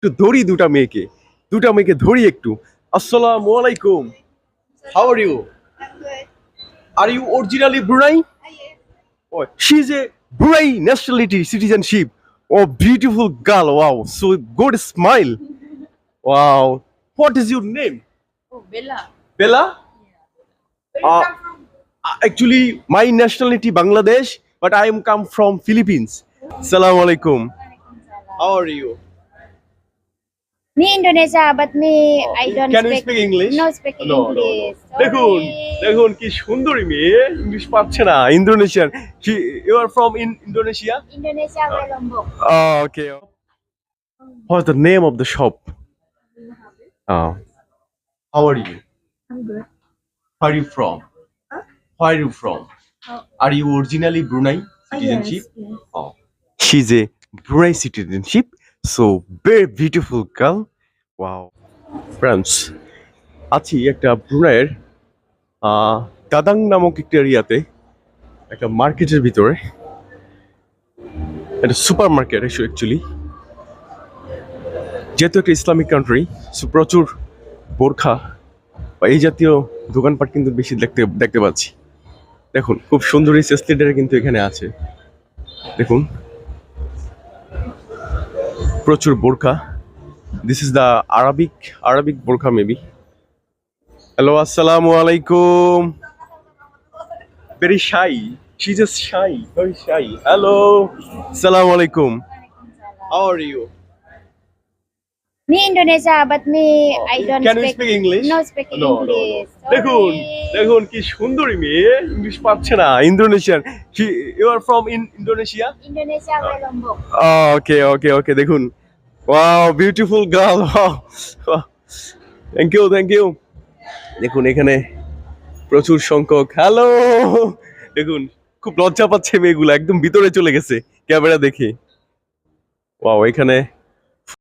একটু ধরি দুটা মেয়েকে ধরি একটু। আসসালামু আলাইকুম। How are you? I'm good. Are you originally Brunei? Yes. Oh, she's a Brunei nationality citizenship. Oh, beautiful girl. Wow, so good smile. Wow. What is your name? Oh, Bella. Bella? Where you Uh, come from? Actually, my nationality Bangladesh, but I am come from Philippines. Assalamu alaikum. How are you? Me Indonesia, but me I don't Can you speak English? No speak No, no, no. English. দেখুন দেখুন কি সুন্দরী মেয়ে, English পাচ্ছে না, Indonesian. You are from Indonesia? Indonesia by Lombok. Oh, okay. What's the name of the shop? Oh. How are you? I'm good. Where are you from? Huh? Where are you from? Oh. Are you originally Brunei citizenship? Yes. Oh. She's a Brunei citizenship, so very beautiful girl. Wow. Friends, আছি একটা ব্রুনাইয়ের দাদাং নামক একটা এরিয়াতে, একটা মার্কেটের ভিতরে, একটা super market actually. যেহেতু একটা ইসলামিক কান্ট্রি, সো প্রচুর বোরখা বা এই জাতীয় দোকানপাট কিন্তু বেশি দেখতে পাচ্ছি। দেখুন খুব সুন্দর এই সেসলিডারে কিন্তু এখানে আছে। দেখুন প্রচুর বোরখা। দিস ইজ দ্য আরবিক বোরখা মেবি। হ্যালো, আসসালামু আলাইকুম। Very shy. She's just shy, very shy. Hello. Assalamu alaikum. How are you? Me Indonesia, but me I don't Can you speak English? No speak No, no, no. English. দেখুন দেখুন কি সুন্দরী মেয়ে, English পাচ্ছে না, Indonesian. You are from Indonesia? Indonesia by Lombok. Oh, okay. দেখুন, wow, beautiful girl. Wow. Thank you. দেখুন এখানে প্রচুর সংখ্যক। হ্যালো, দেখুন খুব লজ্জা পাচ্ছে মেয়েগুলো, একদম ভিতরে চলে গেছে ক্যামেরা দেখে। ওয়াও, এখানে